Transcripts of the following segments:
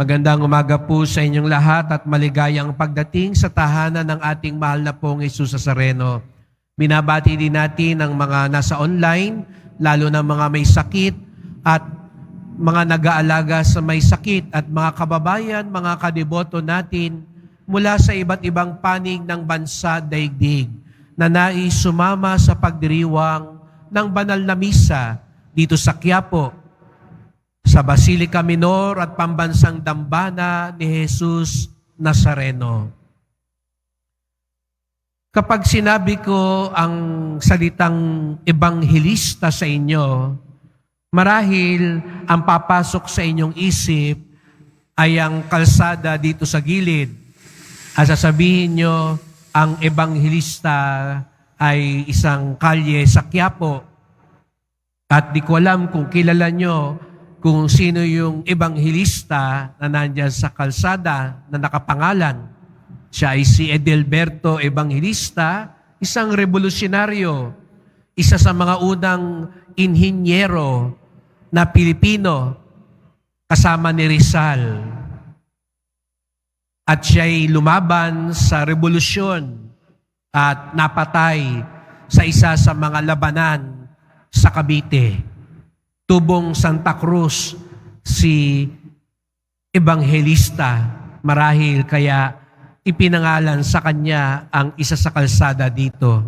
Magandang umaga po sa inyong lahat at maligayang pagdating sa tahanan ng ating mahal na pong Jesus Nazareno. Binabati din natin ang mga nasa online, lalo na mga may sakit at mga nag-aalaga sa may sakit at mga kababayan, mga kadeboto natin mula sa iba't ibang panig ng bansa daigdig na nais sumama sa pagdiriwang ng banal na misa dito sa Quiapo, sa Basilica Minor at Pambansang Dambana ni Jesus Nazareno. Kapag sinabi ko ang salitang ebanghelista sa inyo, marahil ang papasok sa inyong isip ay ang kalsada dito sa gilid. At sasabihin nyo, ang ebanghelista ay isang kalye sa Quiapo. At di ko alam kung kilala nyo kung sino yung ebanghelista na nandyan sa kalsada na nakapangalan. Siya ay si Edelberto Evangelista, isang revolusyonaryo, isa sa mga unang inhinyero na Pilipino kasama ni Rizal. At siya'y lumaban sa revolusyon at napatay sa isa sa mga labanan sa Cavite. Tubong Santa Cruz si Evangelista, marahil kaya ipinangalan sa kanya ang isa sa kalsada dito.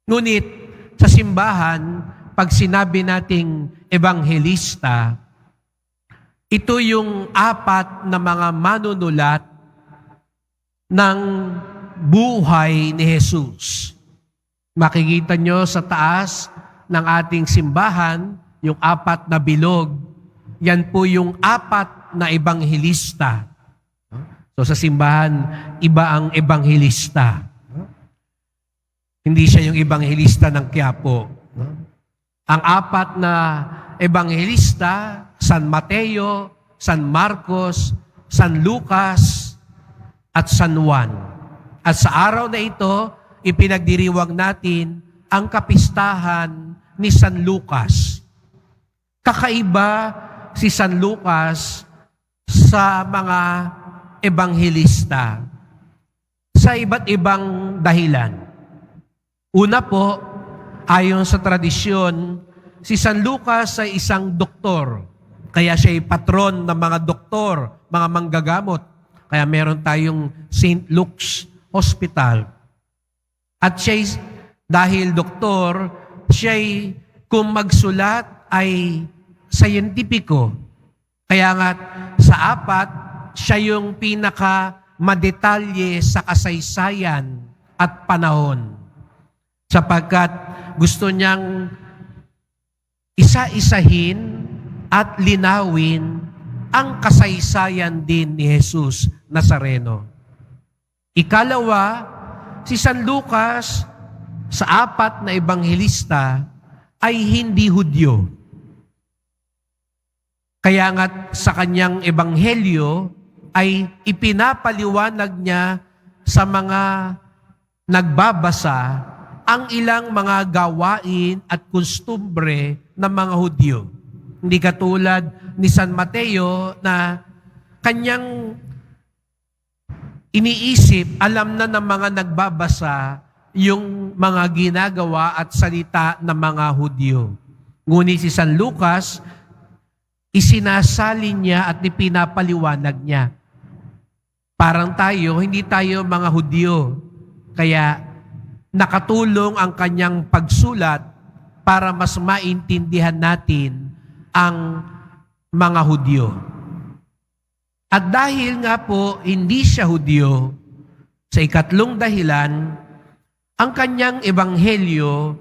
Ngunit sa simbahan, pag sinabi nating Evangelista, ito yung apat na mga manunulat ng buhay ni Jesus. Makikita nyo sa taas ng ating simbahan, yung apat na bilog, yan po yung apat na ebanghelista. So sa simbahan, iba ang ebanghelista. Hindi siya yung ebanghelista ng Quiapo. Ang apat na ebanghelista, San Mateo, San Marcos, San Lucas, at San Juan. At sa araw na ito, ipinagdiriwang natin ang kapistahan ni San Lucas. Kakaiba si San Lucas sa mga ebanghelista sa iba't ibang dahilan. Una po, ayon sa tradisyon, si San Lucas ay isang doktor. Kaya siya ay patron ng mga doktor, mga manggagamot. Kaya meron tayong St. Luke's Hospital. At siya dahil doktor, siya ay kung magsulat ay scientifico. Kaya nga sa apat, siya yung pinaka madetalye sa kasaysayan at panahon. Sapagkat gusto niyang isa-isahin at linawin ang kasaysayan din ni Jesus Nazareno. Ikalawa, si San Lucas sa apat na ebanghelista ay hindi Hudyo. Kaya nga sa kanyang ebanghelyo ay ipinapaliwanag niya sa mga nagbabasa ang ilang mga gawain at kostumbre ng mga Hudyo. Hindi katulad ni San Mateo na kanyang iniisip, alam na ng mga nagbabasa yung mga ginagawa at salita ng mga Hudyo. Ngunit si San Lucas, isinasalin niya at ipinapaliwanag niya. Parang tayo, hindi tayo mga Hudyo. Kaya nakatulong ang kanyang pagsulat para mas maintindihan natin ang mga Hudyo. At dahil nga po hindi siya Hudyo, sa ikatlong dahilan, ang kanyang ebanghelyo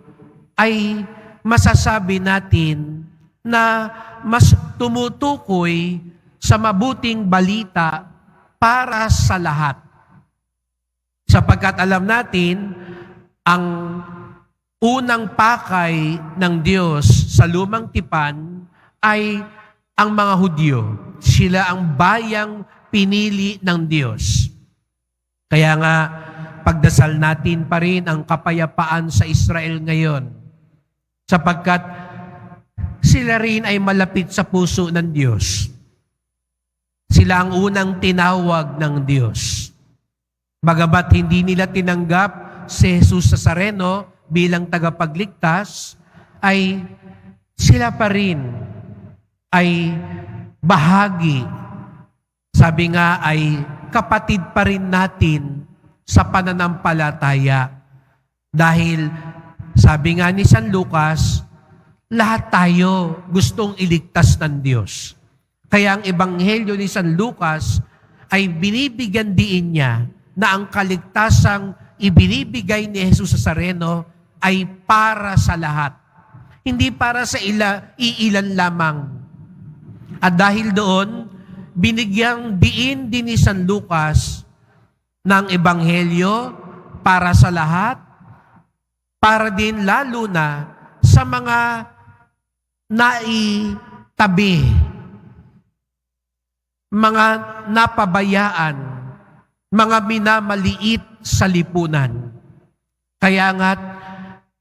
ay masasabi natin na mas tumutukoy sa mabuting balita para sa lahat. Sapagkat alam natin, ang unang pakay ng Diyos sa lumang tipan ay ang mga Hudyo. Sila ang bayang pinili ng Diyos. Kaya nga, pagdasal natin pa rin ang kapayapaan sa Israel ngayon. Sapagkat sila rin ay malapit sa puso ng Diyos. Sila ang unang tinawag ng Diyos. Bagamat hindi nila tinanggap si Jesus Nazareno bilang tagapagligtas, ay sila pa rin ay bahagi. Sabi nga ay kapatid pa rin natin sa pananampalataya. Dahil sabi nga ni San Lucas, lahat tayo gustong iligtas ng Diyos. Kaya ang ebanghelyo ni San Lucas ay binibigyan diin niya na ang kaligtasang ibinibigay ni Jesus Nazareno ay para sa lahat. Hindi para sa iilan lamang. At dahil doon, binigyang diin din ni San Lucas ng ebanghelyo para sa lahat, para din lalo na sa mga naitabi, mga napabayaan, mga minamaliit sa lipunan. Kaya nga't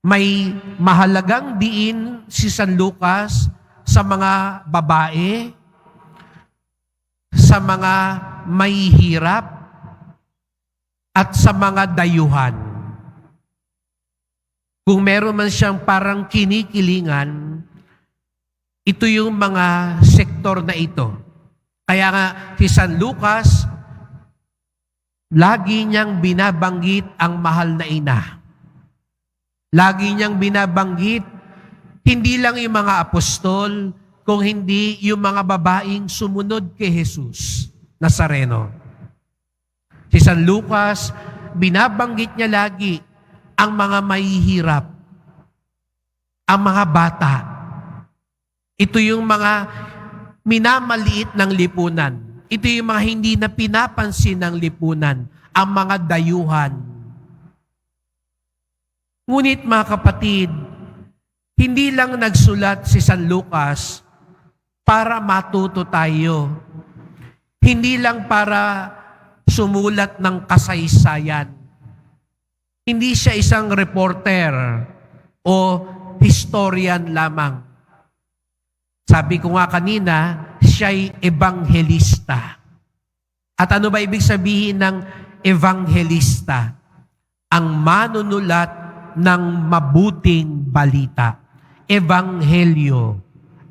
may mahalagang diin si San Lucas sa mga babae, sa mga may hirap, at sa mga dayuhan. Kung meron man siyang parang kinikilingan, ito yung mga sektor na ito. Kaya nga si San Lucas, lagi niyang binabanggit ang mahal na ina. Lagi niyang binabanggit hindi lang yung mga apostol, kung hindi yung mga babaeng sumunod kay Jesus Nazareno. Si San Lucas, binabanggit niya lagi ang mga mahihirap, ang mga bata. Ito yung mga minamaliit ng lipunan. Ito yung mga hindi na pinapansin ng lipunan, ang mga dayuhan. Ngunit mga kapatid, hindi lang nagsulat si San Lucas para matuto tayo. Hindi lang para sumulat ng kasaysayan. Hindi siya isang reporter o historian lamang. Sabi ko nga kanina, siya'y ebanghelista. At ano ba ibig sabihin ng ebanghelista? Ang manunulat ng mabuting balita. Ebanghelyo.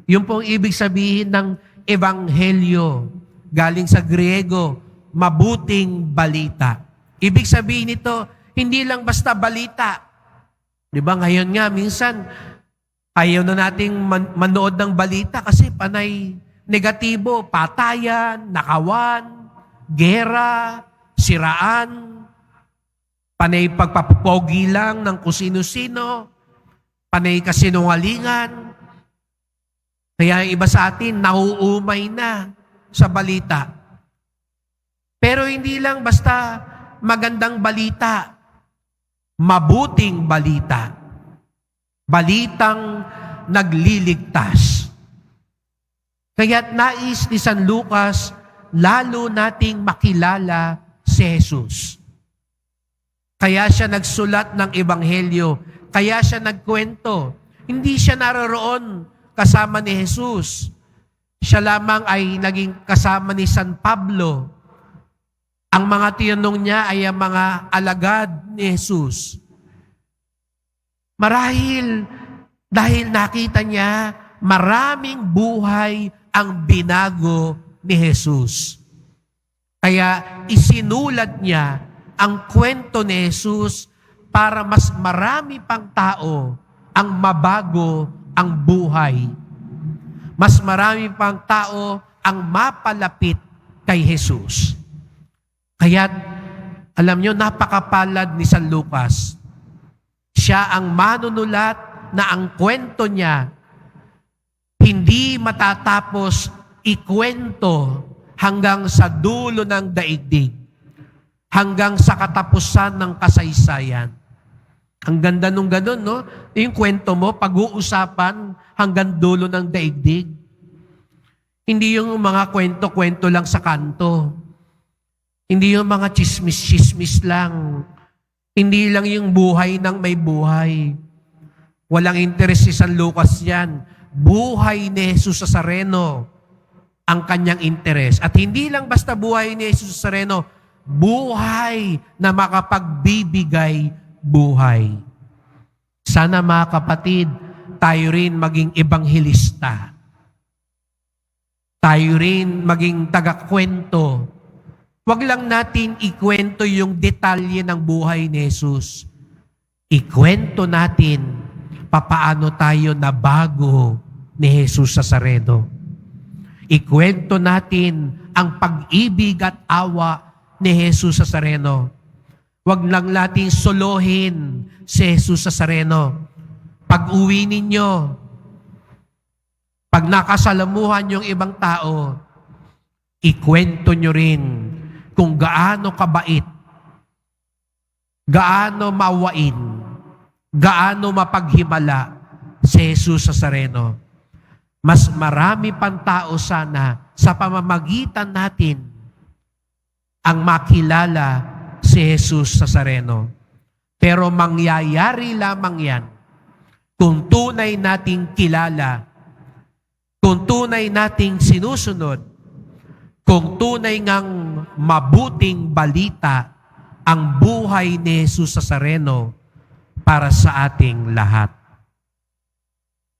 Yung pong ibig sabihin ng ebanghelyo, galing sa Griego, mabuting balita. Ibig sabihin nito, hindi lang basta balita. Di ba ngayon nga, minsan, ayaw na nating manood ng balita kasi panay negatibo, patayan, nakawan, gera, siraan, panay pagpapogi lang ng kusino-sino, panay kasinungalingan. Kaya yung iba sa atin, nauumay na sa balita. Pero hindi lang basta magandang balita, mabuting balita. Balitang nagliligtas. Kaya't nais ni San Lucas, lalo nating makilala si Jesus. Kaya siya nagsulat ng ebanghelyo. Kaya siya nagkwento. Hindi siya naroroon kasama ni Jesus. Siya lamang ay naging kasama ni San Pablo. Ang mga tinanong niya ay ang mga alagad ni Jesus. Marahil dahil nakita niya maraming buhay ang binago ni Jesus. Kaya isinulat niya ang kwento ni Jesus para mas marami pang tao ang mabago ang buhay. Mas marami pang tao ang mapalapit kay Jesus. Kaya, alam nyo, napakapalad ni San Lucas. Siya ang manunulat na ang kwento niya hindi matatapos ikwento hanggang sa dulo ng daigdig, hanggang sa katapusan ng kasaysayan. Ang ganda nung ganun, no? Yung kwento mo, pag-uusapan hanggang dulo ng daigdig. Hindi yung mga kwento-kwento lang sa kanto. Hindi yung mga chismis-chismis lang. Hindi lang yung buhay ng may buhay. Walang interes si San Lucas yan. Buhay ni Jesus Nazareno. ang kanyang interes. At hindi lang basta buhay ni Jesus Nazareno, buhay na makapagbibigay buhay. Sana mga kapatid, tayo rin maging ebanghelista. Tayo rin maging tagakwento. Huwag lang natin ikwento yung detalye ng buhay ni Jesus. Ikwento natin papaano tayo nabago ni Jesus Nazareno. Ikwento natin ang pag-ibig at awa ni Jesus Nazareno. Huwag lang natin solohin si Jesus Nazareno. Pag-uwi ninyo, pag nakasalamuhan yung ibang tao, ikwento nyo rin kung gaano kabait, gaano mawain, gaano mapaghimala si Jesus Nazareno. Mas marami pang tao sana sa pamamagitan natin ang makilala si Jesus Nazareno. Pero mangyayari lamang yan kung tunay nating kilala, kung tunay nating sinusunod, kung tunay ngang mabuting balita ang buhay ni Jesus Nazareno para sa ating lahat.